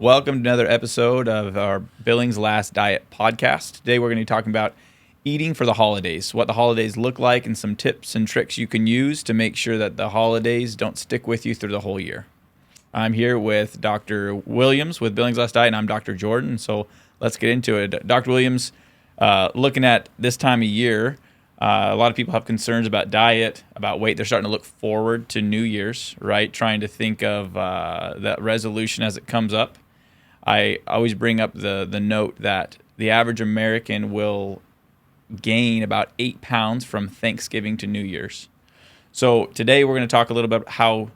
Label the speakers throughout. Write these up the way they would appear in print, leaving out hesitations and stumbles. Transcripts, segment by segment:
Speaker 1: Welcome to another episode of our Billings Last Diet podcast. Today we're going to be talking about eating for the holidays, what the holidays look like, and some tips and tricks you can use to make sure that the holidays don't stick with you through the whole year. I'm here with Dr. Williams with Billings Last Diet, and I'm Dr. Jordan, so let's get into it. Dr. Williams, looking at this time of year, a lot of people have concerns about diet, about weight. They're starting to look forward to New Year's, right? Trying to think of that resolution as it comes up. I always bring up the note that the average American will gain about 8 pounds from Thanksgiving to New Year's. So today we're going to talk a little bit about how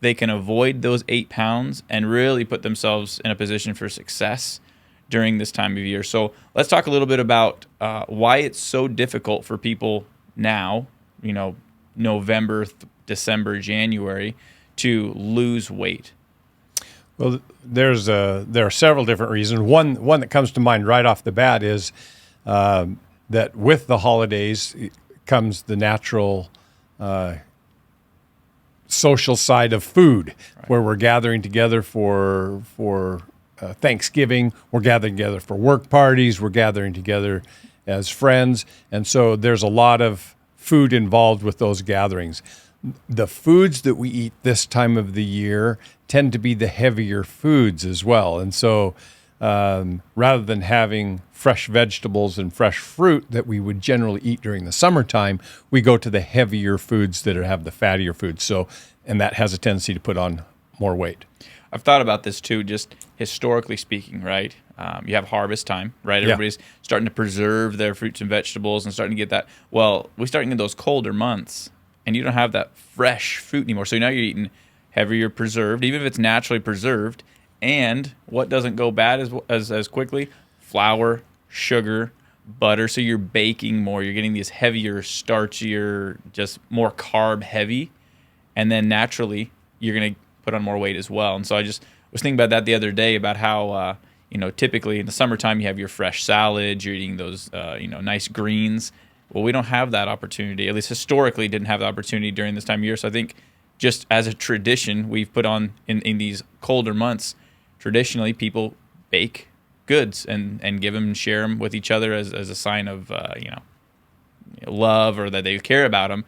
Speaker 1: they can avoid those 8 pounds and really put themselves in a position for success during this time of year. So let's talk a little bit about why it's so difficult for people now, November, December, January, to lose weight.
Speaker 2: Well, there are several different reasons. One that comes to mind right off the bat is that with the holidays comes the natural social side of food, right, where we're gathering together for Thanksgiving, we're gathering together for work parties, we're gathering together as friends, and so there's a lot of food involved with those gatherings. The foods that we eat this time of the year tend to be the heavier foods as well. And so rather than having fresh vegetables and fresh fruit that we would generally eat during the summertime, we go to the heavier foods that have the fattier foods. And that has a tendency to put on more weight.
Speaker 1: I've thought about this too, just historically speaking, right? You have harvest time, right? Everybody's starting to preserve their fruits and vegetables and starting to get that. Well, we start getting those colder months, and you don't have that fresh fruit anymore. So now you're eating heavier preserved, even if it's naturally preserved. And what doesn't go bad as quickly? Flour, sugar, butter. So you're baking more. You're getting these heavier, starchier, just more carb heavy. And then naturally, you're going to put on more weight as well. And so I just was thinking about that the other day about how, typically in the summertime, you have your fresh salads, you're eating those, nice greens. Well, we don't have that opportunity, at least historically didn't have the opportunity during this time of year. So I think just as a tradition, we've put on in these colder months, traditionally people bake goods and give them and share them with each other as a sign of, love or that they care about them.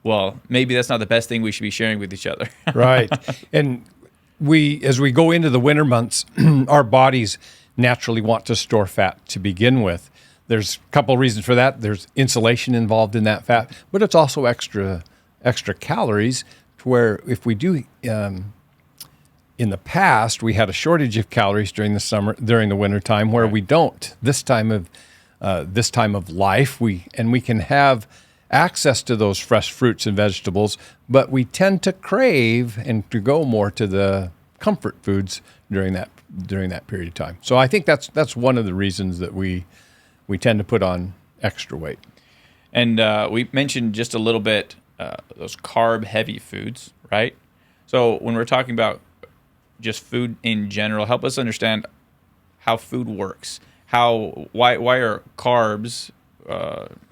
Speaker 1: Well, maybe that's not the best thing we should be sharing with each other.
Speaker 2: Right. And as we go into the winter months, our bodies naturally want to store fat to begin with. There's a couple of reasons for that. There's insulation involved in that fat, but it's also extra calories, to where if we do, in the past, we had a shortage of calories during the winter time, where we don't this time of life. We can have access to those fresh fruits and vegetables, but we tend to crave and to go more to the comfort foods during that period of time. So I think that's one of the reasons that we tend to put on extra weight.
Speaker 1: And we mentioned just a little bit those carb-heavy foods, right? So when we're talking about just food in general, help us understand how food works. Why are carbs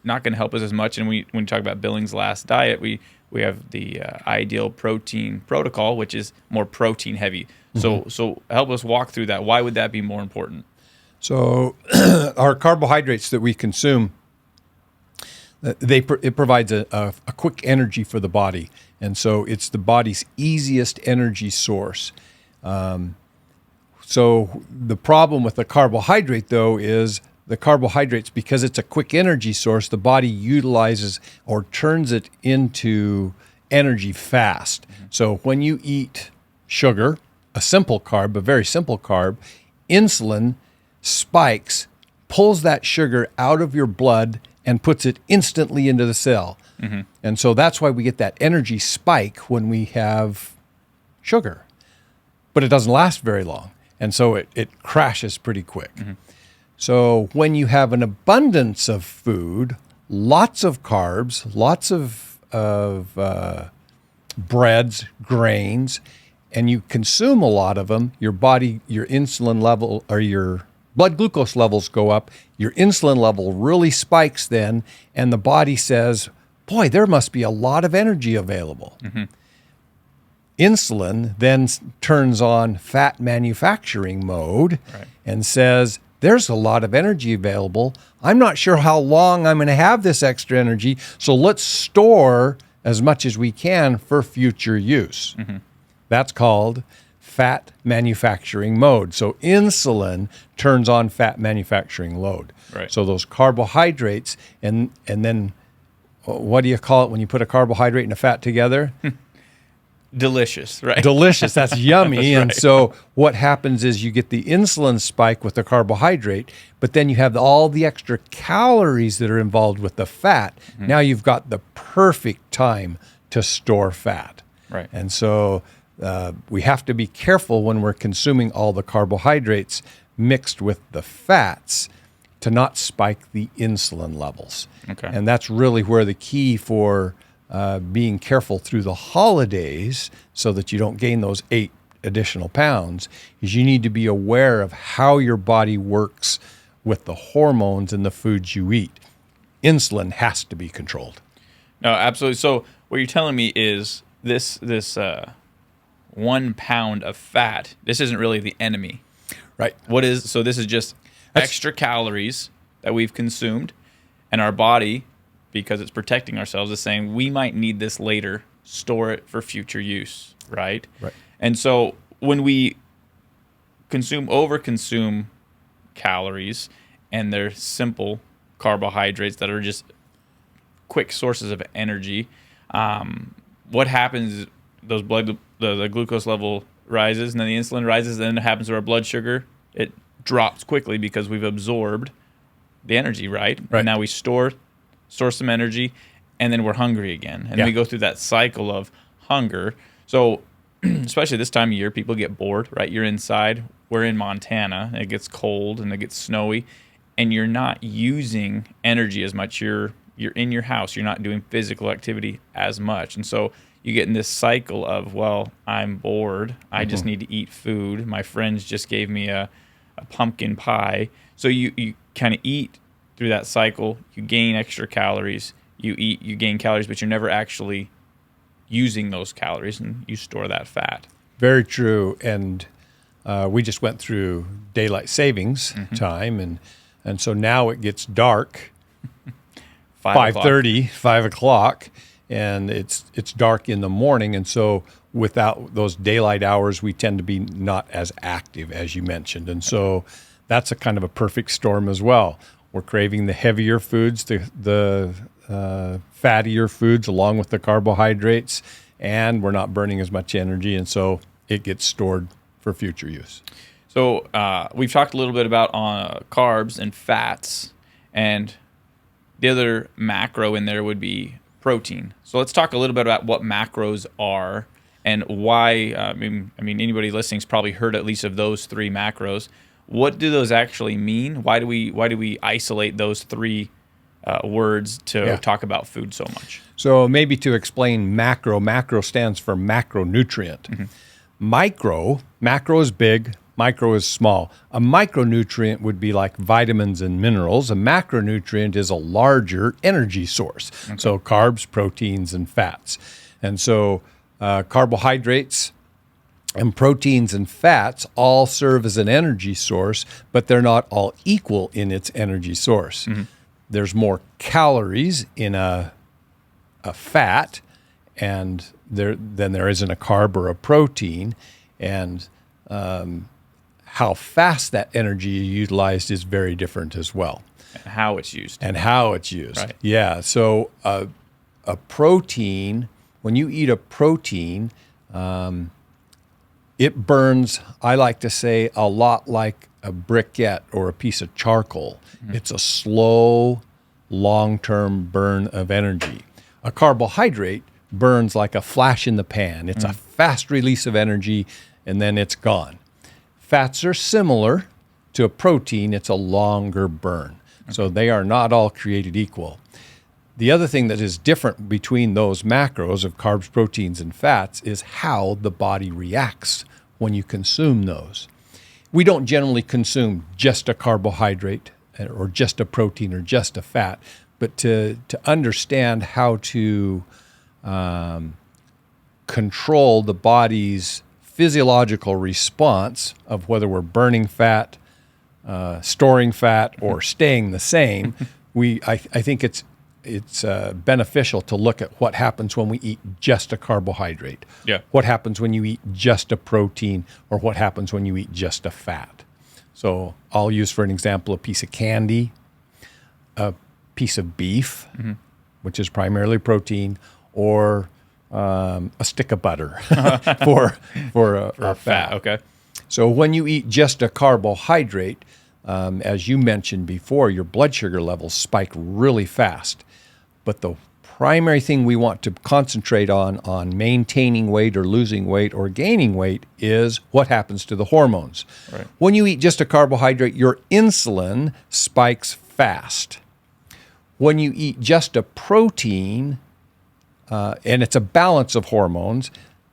Speaker 1: not going to help us as much? And when we talk about Billings Last Diet, we have the ideal protein protocol, which is more protein heavy. Mm-hmm. So help us walk through that. Why would that be more important?
Speaker 2: So our carbohydrates that we consume, it provides a quick energy for the body. And so it's the body's easiest energy source. So the problem with the carbohydrate, though, is the carbohydrates, because it's a quick energy source, the body utilizes or turns it into energy fast. Mm-hmm. So when you eat sugar, a very simple carb, insulin spikes, pulls that sugar out of your blood and puts it instantly into the cell. Mm-hmm. And so that's why we get that energy spike when we have sugar. But it doesn't last very long. And so it crashes pretty quick. Mm-hmm. So when you have an abundance of food, lots of carbs, lots of breads, grains, and you consume a lot of them, your insulin level or your blood glucose levels go up, your insulin level really spikes then, and the body says, boy, there must be a lot of energy available. Mm-hmm. Insulin then turns on fat manufacturing mode and says, there's a lot of energy available. I'm not sure how long I'm going to have this extra energy, so let's store as much as we can for future use. That's called fat manufacturing mode. So insulin turns on fat manufacturing load.
Speaker 1: Right.
Speaker 2: So those carbohydrates, and then what do you call it when you put a carbohydrate and a fat together?
Speaker 1: Delicious, right?
Speaker 2: Delicious. That's yummy.
Speaker 1: That's
Speaker 2: And
Speaker 1: right.
Speaker 2: so what happens is you get the insulin spike with the carbohydrate, but then you have all the extra calories that are involved with the fat. Now you've got the perfect time to store fat.
Speaker 1: Right.
Speaker 2: And so we have to be careful when we're consuming all the carbohydrates mixed with the fats to not spike the insulin levels.
Speaker 1: Okay.
Speaker 2: And that's really where the key for being careful through the holidays so that you don't gain those 8 additional pounds is you need to be aware of how your body works with the hormones in the foods you eat. Insulin has to be controlled.
Speaker 1: No, absolutely. So what you're telling me is this 1 pound of fat, this isn't really the enemy.
Speaker 2: Right.
Speaker 1: So this is just extra calories that we've consumed, and our body, because it's protecting ourselves, is saying we might need this later, store it for future use, right?
Speaker 2: Right.
Speaker 1: And so when we overconsume calories, and they're simple carbohydrates that are just quick sources of energy, what happens is the glucose level rises, and then the insulin rises, and then it happens to our blood sugar. It drops quickly because we've absorbed the energy, right?
Speaker 2: Right.
Speaker 1: And now we store some energy, and then we're hungry again. And we go through that cycle of hunger. So especially this time of year, people get bored, right? You're inside. We're in Montana. It gets cold and it gets snowy, and you're not using energy as much. You're in your house. You're not doing physical activity as much. And so you get in this cycle of, well, I'm bored. I just need to eat food. My friends just gave me a pumpkin pie. So you kind of eat through that cycle. You gain extra calories. You eat, you gain calories, but you're never actually using those calories, and you store that fat.
Speaker 2: Very true. And we just went through daylight savings time, and so now it gets dark, 5:30, 5 o'clock, and it's dark in the morning. And so without those daylight hours, we tend to be not as active, as you mentioned. And so that's a kind of a perfect storm as well. We're craving the heavier foods, the fattier foods along with the carbohydrates, and we're not burning as much energy. And so it gets stored for future use.
Speaker 1: So we've talked a little bit about carbs and fats, and the other macro in there would be protein. So let's talk a little bit about what macros are and why. I mean, anybody listening's probably heard at least of those 3 macros. What do those actually mean? Why do we isolate those 3 words to talk about food so much?
Speaker 2: So maybe to explain macro stands for macronutrient. Macro is big, micro is small. A micronutrient would be like vitamins and minerals. A macronutrient is a larger energy source. Okay. So carbs, proteins, and fats. And so carbohydrates and proteins and fats all serve as an energy source, but they're not all equal in its energy source. There's more calories in a fat than there is in a carb or a protein, and how fast that energy is utilized is very different as well.
Speaker 1: And how it's used.
Speaker 2: Right. Yeah. So a protein, when you eat a protein, it burns, I like to say, a lot like a briquette or a piece of charcoal. It's a slow, long-term burn of energy. A carbohydrate burns like a flash in the pan. It's a fast release of energy, and then it's gone. Fats are similar to a protein. It's a longer burn. So they are not all created equal. The other thing that is different between those macros of carbs, proteins, and fats is how the body reacts when you consume those. We don't generally consume just a carbohydrate or just a protein or just a fat, but to understand how to control the body's physiological response of whether we're burning fat, storing fat, or staying the same, I think it's beneficial to look at what happens when we eat just a carbohydrate.
Speaker 1: Yeah.
Speaker 2: What happens when you eat just a protein, or what happens when you eat just a fat. So I'll use, for an example, a piece of candy, a piece of beef, which is primarily protein, or a stick of butter for a fat.
Speaker 1: Okay.
Speaker 2: So when you eat just a carbohydrate, as you mentioned before, your blood sugar levels spike really fast. But the primary thing we want to concentrate on maintaining weight or losing weight or gaining weight is what happens to the hormones.
Speaker 1: Right.
Speaker 2: When you eat just a carbohydrate, your insulin spikes fast. When you eat just a protein, and it's a balance of hormones,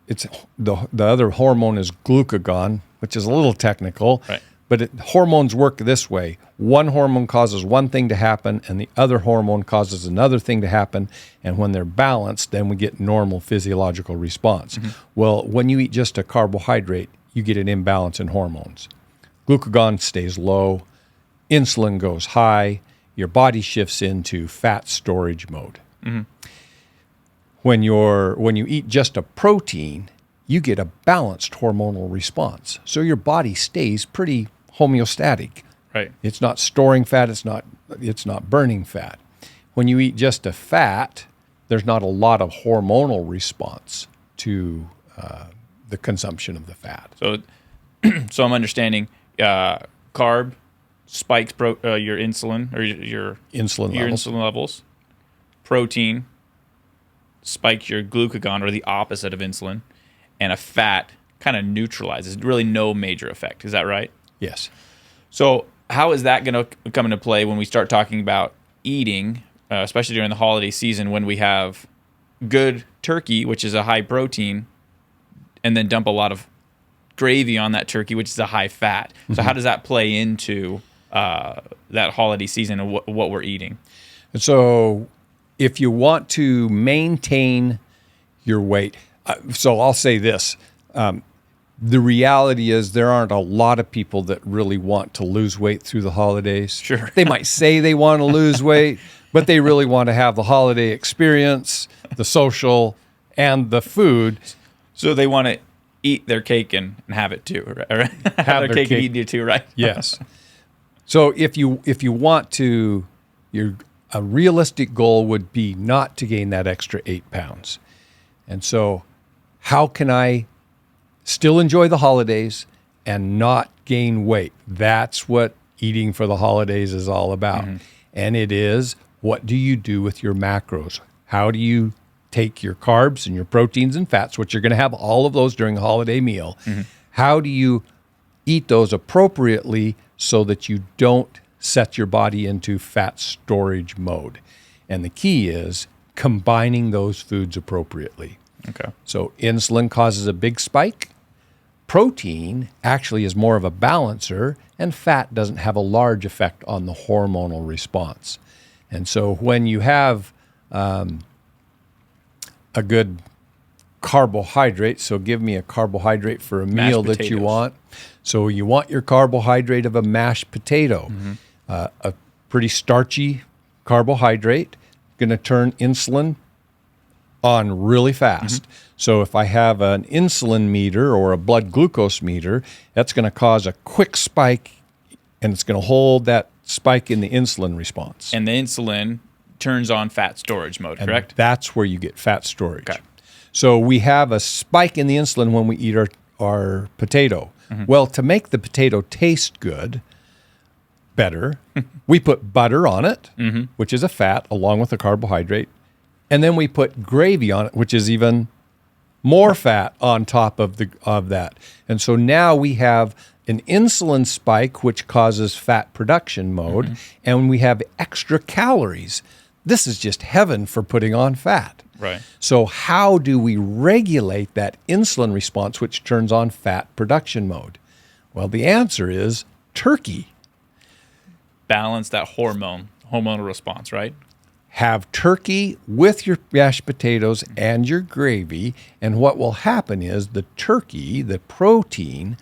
Speaker 2: it's the other hormone is glucagon, which is a little technical.
Speaker 1: Right.
Speaker 2: But hormones work this way. One hormone causes one thing to happen, and the other hormone causes another thing to happen. And when they're balanced, then we get normal physiological response. Well, when you eat just a carbohydrate, you get an imbalance in hormones. Glucagon stays low, insulin goes high, your body shifts into fat storage mode. When you eat just a protein, you get a balanced hormonal response. So your body stays pretty homeostatic.
Speaker 1: Right.
Speaker 2: It's not storing fat, it's not burning fat. When you eat just a fat, there's not a lot of hormonal response to the consumption of the fat.
Speaker 1: So I'm understanding carb spikes your insulin or your insulin levels. Protein spikes your glucagon, or the opposite of insulin, and a fat kind of neutralizes. Really no major effect. Is that right?
Speaker 2: Yes.
Speaker 1: So how is that going to come into play when we start talking about eating, especially during the holiday season, when we have good turkey, which is a high protein, and then dump a lot of gravy on that turkey, which is a high fat? So how does that play into that holiday season and what we're eating?
Speaker 2: And so if you want to maintain your weight, so I'll say this. The reality is there aren't a lot of people that really want to lose weight through the holidays.
Speaker 1: Sure.
Speaker 2: They might say they want to lose weight, but they really want to have the holiday experience, the social, and the food.
Speaker 1: So they want to eat their cake and have it too, right? Have their cake and eat it too, right?
Speaker 2: Yes. So if you want to, a realistic goal would be not to gain that extra 8 pounds. And so how can I still enjoy the holidays and not gain weight? That's what eating for the holidays is all about. And it is, what do you do with your macros? How do you take your carbs and your proteins and fats, which you're going to have all of those during a holiday meal? How do you eat those appropriately so that you don't set your body into fat storage mode? And the key is combining those foods appropriately.
Speaker 1: Okay.
Speaker 2: So insulin causes a big spike. Protein actually is more of a balancer, and fat doesn't have a large effect on the hormonal response. And so when you have a good carbohydrate, so give me a carbohydrate for a meal that you want. So you want your carbohydrate of a mashed potato, a pretty starchy carbohydrate, going to turn insulin on really fast. So if I have an insulin meter or a blood glucose meter, that's going to cause a quick spike, and it's going to hold that spike in the insulin response.
Speaker 1: And the insulin turns on fat storage mode,
Speaker 2: And
Speaker 1: correct?
Speaker 2: that's where you get fat storage.
Speaker 1: Okay.
Speaker 2: So we have a spike in the insulin when we eat our potato. Well, to make the potato taste good, better, we put butter on it, which is a fat, along with a carbohydrate. And then we put gravy on it, which is even more fat on top of that. And so now we have an insulin spike, which causes fat production mode, and we have extra calories. This is just heaven for putting on fat.
Speaker 1: Right.
Speaker 2: So how do we regulate that insulin response, which turns on fat production mode? Well, the answer is turkey.
Speaker 1: Balance that hormonal response, right?
Speaker 2: have turkey with your mashed potatoes and your gravy, and what will happen is the turkey, the protein,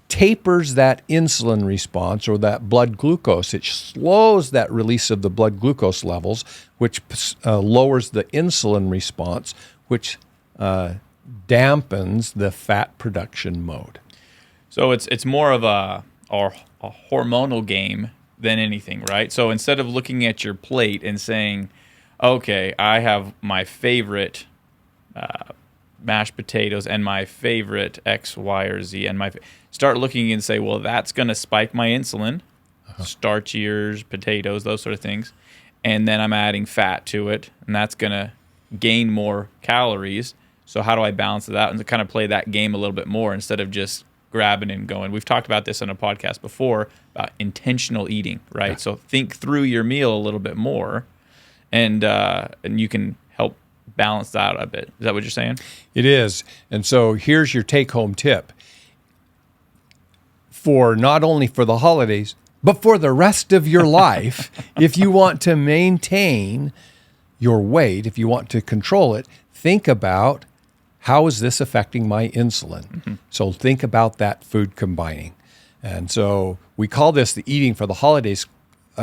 Speaker 2: tapers that insulin response or that blood glucose. It slows that release of the blood glucose levels, which lowers the insulin response, which dampens the fat production mode.
Speaker 1: So it's more of a hormonal game than anything, right? So instead of looking at your plate and saying, okay, I have my favorite mashed potatoes and my favorite X, Y, or Z, and start looking and say, well, that's going to spike my insulin, starchiers, potatoes, those sort of things, and then I'm adding fat to it, and that's going to gain more calories. So how do I balance it out and to kind of play that game a little bit more instead of just grabbing and going? We've talked about this on a podcast before about intentional eating, right? Yeah. So think through your meal a little bit more, and you can help balance that out a bit. Is that what you're saying?
Speaker 2: It is. And so here's your take-home tip for not only for the holidays, but for the rest of your life. If you want to maintain your weight, if you want to control it, think about, how is this affecting my insulin? Mm-hmm. So think about that food combining. And so we call this the eating for the holidays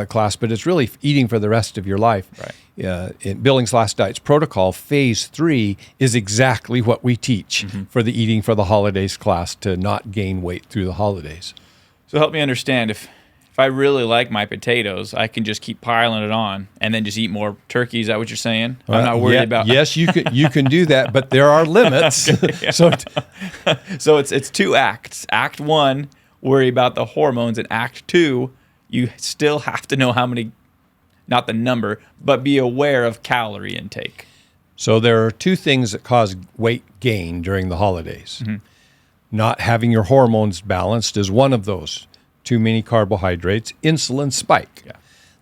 Speaker 2: class, but it's really eating for the rest of your life.
Speaker 1: Right.
Speaker 2: In Billings Last Diets Protocol, phase 3 is exactly what we teach for the eating for the holidays class, to not gain weight through the holidays.
Speaker 1: So help me understand, if I really like my potatoes, I can just keep piling it on and then just eat more turkey. Is that what you're saying? I'm not worried about.
Speaker 2: Yes, you can do that, but there are limits.
Speaker 1: Okay, yeah. So it's 2 acts. Act 1, worry about the hormones, and Act 2, you still have to know how many, not the number, but be aware of calorie intake.
Speaker 2: So there are 2 things that cause weight gain during the holidays. Not having your hormones balanced is one of those. Too many carbohydrates, insulin spike.
Speaker 1: Yeah.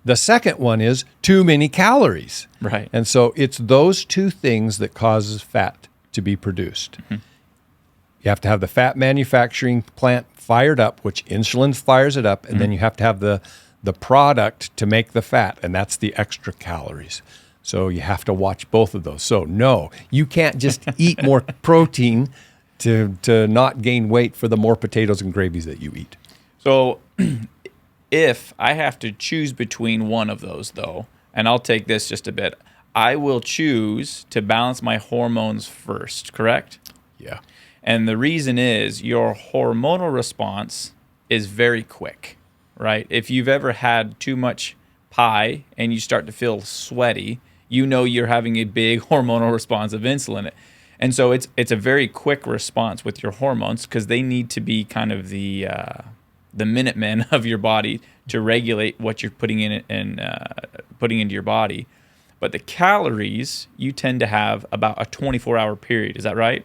Speaker 2: The second one is too many calories.
Speaker 1: Right.
Speaker 2: And so it's those 2 things that causes fat to be produced. You have to have the fat manufacturing plant fired up, which insulin fires it up, and then you have to have the product to make the fat, and that's the extra calories. So you have to watch both of those. So no, you can't just eat more protein to not gain weight for the more potatoes and gravies that you eat.
Speaker 1: So if I have to choose between one of those, though, and I'll take this just a bit, I will choose to balance my hormones first, correct?
Speaker 2: Yeah.
Speaker 1: And the reason is your hormonal response is very quick, right? If you've ever had too much pie and you start to feel sweaty, you know you're having a big hormonal response of insulin. And so it's a very quick response with your hormones, because they need to be kind of the Minutemen of your body to regulate what you're putting in it and putting into your body. But the calories, you tend to have about a 24-hour period. Is that right?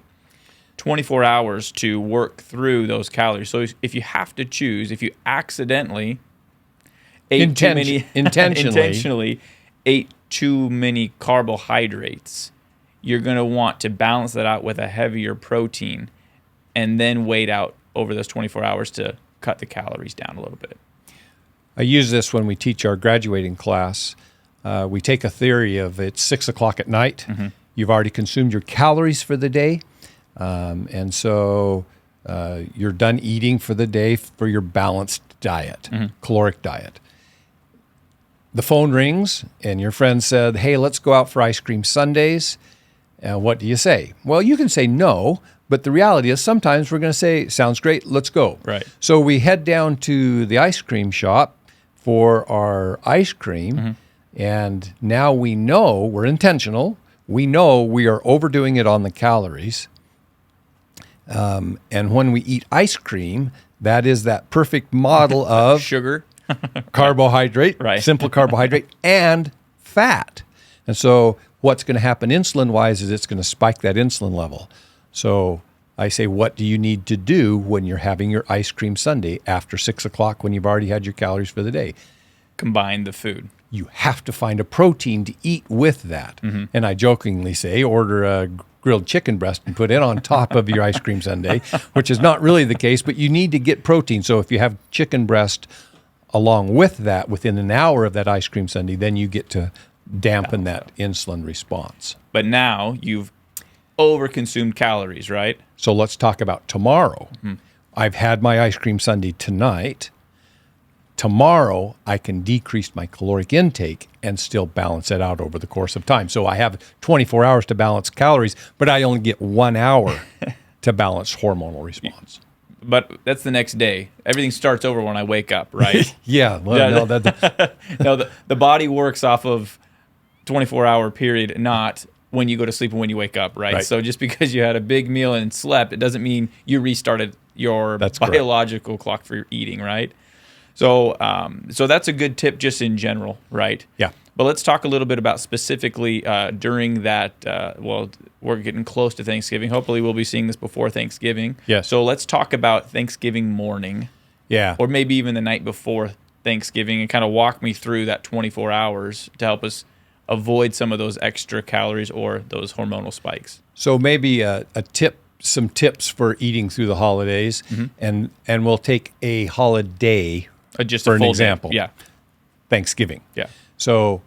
Speaker 1: 24 hours to work through those calories. So if you have to choose, if you accidentally intentionally ate too many carbohydrates, you're going to want to balance that out with a heavier protein and then wait out over those 24 hours to cut the calories down a little bit.
Speaker 2: I use this when we teach our graduating class. We take a theory of it's 6 o'clock at night. You've already consumed your calories for the day. And so you're done eating for the day for your balanced diet, caloric diet. The phone rings and your friend said, hey, let's go out for ice cream sundaes. What do you say? Well, you can say no, but the reality is sometimes we're going to say, sounds great, let's go.
Speaker 1: Right.
Speaker 2: So we head down to the ice cream shop for our ice cream, and now we know we're intentional. We know we are overdoing it on the calories. And when we eat ice cream, that is that perfect model of
Speaker 1: sugar,
Speaker 2: carbohydrate,
Speaker 1: right.
Speaker 2: Simple carbohydrate, and fat. And so what's going to happen insulin-wise is it's going to spike that insulin level. So I say, what do you need to do when you're having your ice cream sundae after 6 o'clock when you've already had your calories for the day?
Speaker 1: Combine the food.
Speaker 2: You have to find a protein to eat with that. And I jokingly say, order a grilled chicken breast and put it on top of your ice cream sundae, which is not really the case, but you need to get protein. So if you have chicken breast along with that within an hour of that ice cream sundae, then you get to dampen that insulin response.
Speaker 1: But now you've overconsumed calories, right?
Speaker 2: So let's talk about tomorrow. I've had my ice cream sundae tonight. Tomorrow, I can decrease my caloric intake and still balance it out over the course of time. So I have 24 hours to balance calories, but I only get 1 hour to balance hormonal response.
Speaker 1: But that's the next day. Everything starts over when I wake up, right?
Speaker 2: Yeah. Well, no,
Speaker 1: No, the body works off of 24-hour period, not when you go to sleep and when you wake up, right? So just because you had a big meal and slept, it doesn't mean you restarted your biological clock for your eating, right? So so that's a good tip just in general, right?
Speaker 2: Yeah.
Speaker 1: But let's talk a little bit about specifically during that, well, we're getting close to Thanksgiving. Hopefully we'll be seeing this before Thanksgiving.
Speaker 2: Yes.
Speaker 1: So let's talk about Thanksgiving morning.
Speaker 2: Yeah.
Speaker 1: Or maybe even the night before Thanksgiving, and kind of walk me through that 24 hours to help us avoid some of those extra calories or those hormonal spikes.
Speaker 2: So maybe some tips for eating through the holidays, and we'll take a holiday
Speaker 1: Just
Speaker 2: for
Speaker 1: a
Speaker 2: an
Speaker 1: full
Speaker 2: example.
Speaker 1: Day. Yeah.
Speaker 2: Thanksgiving.
Speaker 1: Yeah.
Speaker 2: So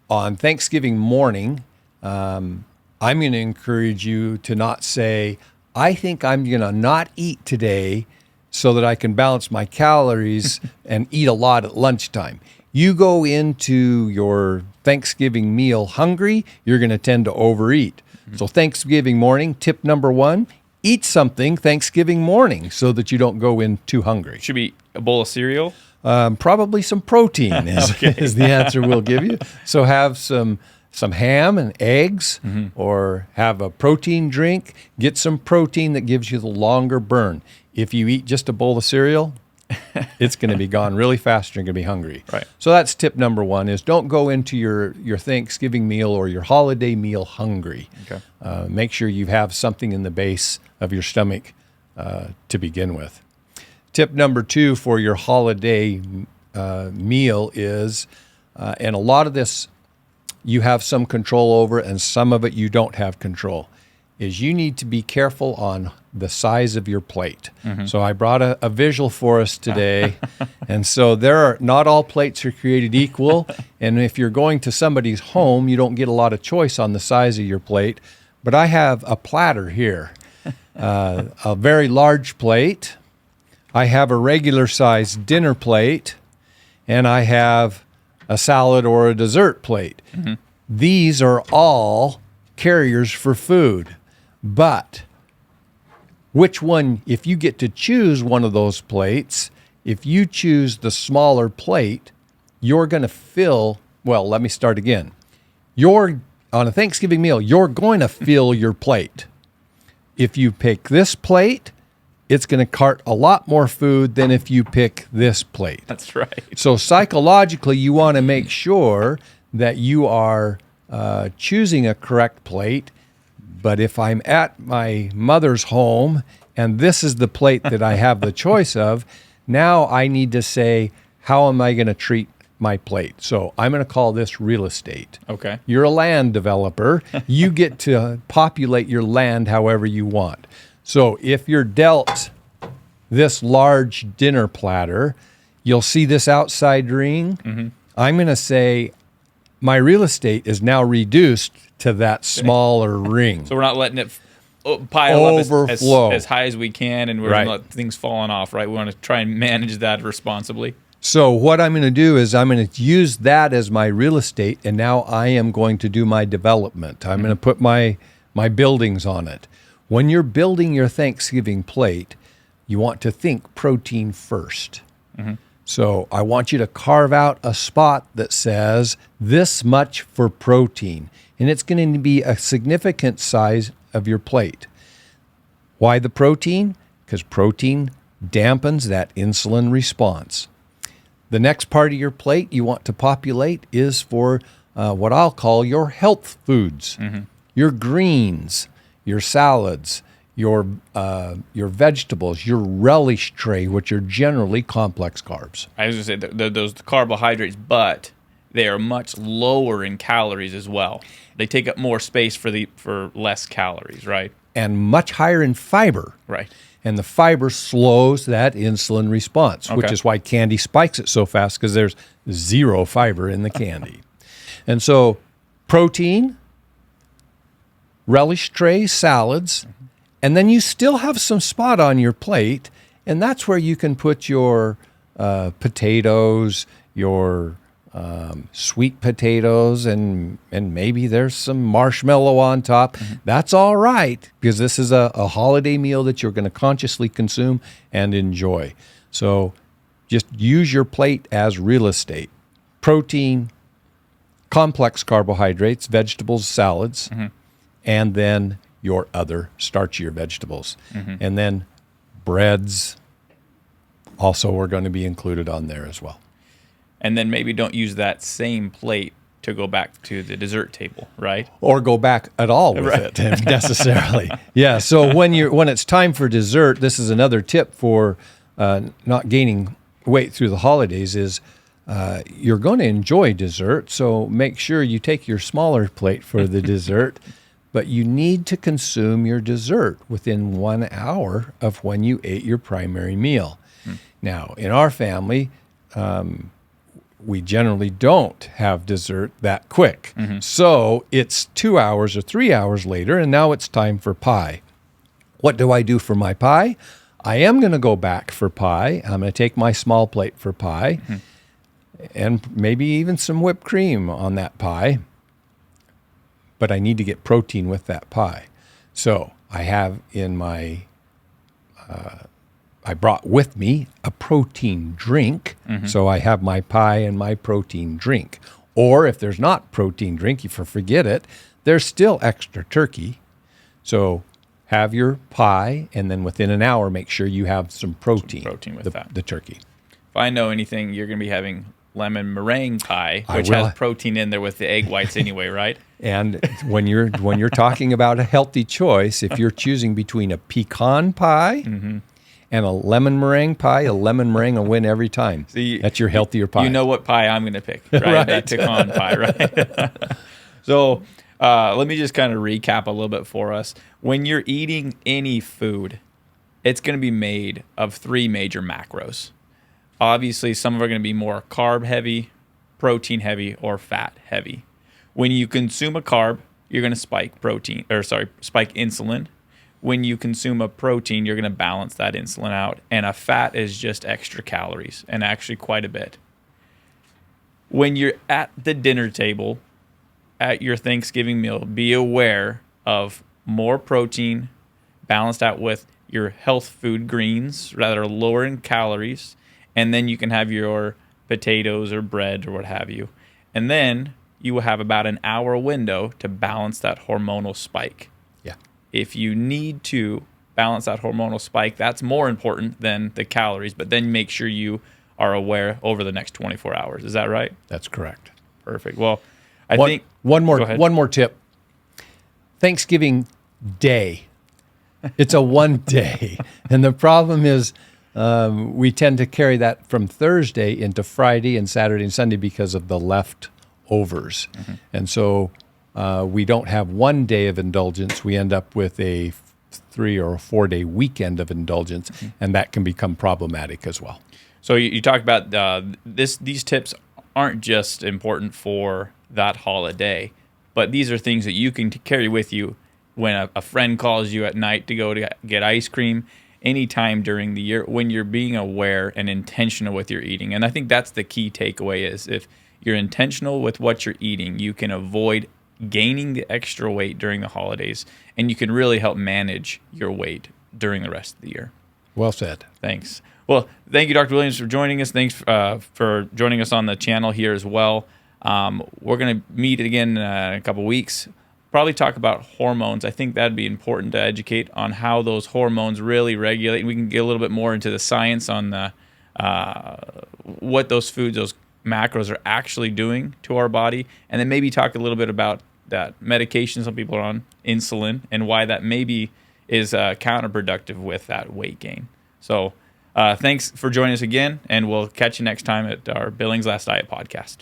Speaker 2: on Thanksgiving morning, I'm going to encourage you to not say, I think I'm going to not eat today so that I can balance my calories and eat a lot at lunchtime. You go into your Thanksgiving meal hungry, you're going to tend to overeat. So Thanksgiving morning, tip number 1, eat something Thanksgiving morning so that you don't go in too hungry.
Speaker 1: Should be a bowl of cereal.
Speaker 2: Probably some protein is the answer we'll give you. So have some ham and eggs, or have a protein drink. Get some protein that gives you the longer burn. If you eat just a bowl of cereal, it's going to be gone really fast. You're going to be hungry.
Speaker 1: Right.
Speaker 2: So that's tip number 1: is don't go into your Thanksgiving meal or your holiday meal hungry.
Speaker 1: Okay.
Speaker 2: Make sure you have something in the base of your stomach to begin with. Tip number 2 for your holiday meal is, and a lot of this you have some control over and some of it you don't have control, is you need to be careful on the size of your plate. So I brought a visual for us today. And so not all plates are created equal. And if you're going to somebody's home, you don't get a lot of choice on the size of your plate. But I have a platter here, a very large plate. I have a regular sized dinner plate, and I have a salad or a dessert plate. These are all carriers for food. But which one, if you get to choose one of those plates, if you choose the smaller plate, you're going to fill, well, let me start again. On a Thanksgiving meal, you're going to fill your plate. If you pick this plate, it's going to cart a lot more food than if you pick this plate.
Speaker 1: That's right.
Speaker 2: So psychologically, you want to make sure that you are choosing a correct plate. But if I'm at my mother's home and this is the plate that I have the choice of, now I need to say, how am I going to treat my plate? So I'm going to call this real estate.
Speaker 1: Okay.
Speaker 2: You're a land developer. You get to populate your land however you want. So if you're dealt this large dinner platter, you'll see this outside ring. I'm going to say my real estate is now reduced to that smaller ring.
Speaker 1: So we're not letting it pile
Speaker 2: overflow
Speaker 1: up as high as we can, and we're going to let things falling off, right? We want to try and manage that responsibly.
Speaker 2: So what I'm going to do is I'm going to use that as my real estate, and now I am going to do my development. I'm going to put my buildings on it. When you're building your Thanksgiving plate, you want to think protein first. So I want you to carve out a spot that says this much for protein, and it's going to be a significant size of your plate. Why the protein? Because protein dampens that insulin response. The next part of your plate you want to populate is for what I'll call your health foods, your greens, your salads, your vegetables, your relish tray, which are generally complex carbs.
Speaker 1: I was going to say those carbohydrates, but they are much lower in calories as well. They take up more space for less calories, right?
Speaker 2: And much higher in fiber.
Speaker 1: Right.
Speaker 2: And the fiber slows that insulin response, which is why candy spikes it so fast, because there's zero fiber in the candy. And so protein, relish tray, salads, and then you still have some spot on your plate, and that's where you can put your potatoes, your sweet potatoes, and maybe there's some marshmallow on top. That's all right, because this is a holiday meal that you're going to consciously consume and enjoy. So just use your plate as real estate. Protein, complex carbohydrates, vegetables, salads, and then your other starchier vegetables. And then breads also are going to be included on there as well.
Speaker 1: And then maybe don't use that same plate to go back to the dessert table, right?
Speaker 2: Or go back at all with it necessarily. Yeah. So when it's time for dessert, this is another tip for not gaining weight through the holidays is you're going to enjoy dessert. So make sure you take your smaller plate for the dessert, but you need to consume your dessert within 1 hour of when you ate your primary meal. Now, in our family, we generally don't have dessert that quick. So it's 2 hours or 3 hours later, and now it's time for pie. What do I do for my pie? I am going to go back for pie. I'm going to take my small plate for pie and maybe even some whipped cream on that pie. But I need to get protein with that pie. So I have in my I brought with me a protein drink. So I have my pie and my protein drink. Or if there's not protein drink, if you forget it, there's still extra turkey. So have your pie, and then within an hour, make sure you have some protein
Speaker 1: with
Speaker 2: the turkey.
Speaker 1: If I know anything, you're going to be having lemon meringue pie,
Speaker 2: I
Speaker 1: which
Speaker 2: will.
Speaker 1: has protein in there with the egg whites anyway, right?
Speaker 2: And when you're talking about a healthy choice, if you're choosing between a pecan pie and a lemon meringue pie, a lemon meringue will win every time.
Speaker 1: See,
Speaker 2: that's your healthier pie.
Speaker 1: You know what pie I'm going to pick, right?
Speaker 2: Right.
Speaker 1: That pecan pie, right? So let me just kind of recap a little bit for us. When you're eating any food, it's going to be made of 3 major macros. Obviously, some of them are going to be more carb heavy, protein heavy, or fat heavy. When you consume a carb, you're going to spike insulin. When you consume a protein, you're going to balance that insulin out. And a fat is just extra calories, and actually quite a bit. When you're at the dinner table, at your Thanksgiving meal, be aware of more protein balanced out with your health food greens, rather lower in calories. And then you can have your potatoes or bread or what have you. And then you will have about an hour window to balance that hormonal spike.
Speaker 2: Yeah.
Speaker 1: If you need to balance that hormonal spike, that's more important than the calories. But then make sure you are aware over the next 24 hours. Is that right?
Speaker 2: That's correct.
Speaker 1: Perfect. Well, I think
Speaker 2: one more tip. Thanksgiving Day. It's a one day. And the problem is we tend to carry that from Thursday into Friday and Saturday and Sunday because of the leftovers. And so we don't have 1 day of indulgence. We end up with a 3 or 4 day weekend of indulgence, and that can become problematic as well.
Speaker 1: So you talk about these tips aren't just important for that holiday, but these are things that you can carry with you when a friend calls you at night to go to get ice cream, anytime during the year, when you're being aware and intentional with your eating. And I think that's the key takeaway is if you're intentional with what you're eating, you can avoid gaining the extra weight during the holidays, and you can really help manage your weight during the rest of the year.
Speaker 2: Well said.
Speaker 1: Thanks. Well, thank you, Dr. Williams, for joining us. Thanks for joining us on the channel here as well. We're going to meet again in a couple weeks. Probably talk about hormones. I think that'd be important to educate on how those hormones really regulate. And we can get a little bit more into the science on the what those foods, those macros are actually doing to our body. And then maybe talk a little bit about that medication some people are on, insulin, and why that maybe is counterproductive with that weight gain. So thanks for joining us again, and we'll catch you next time at our Billings Last Diet podcast.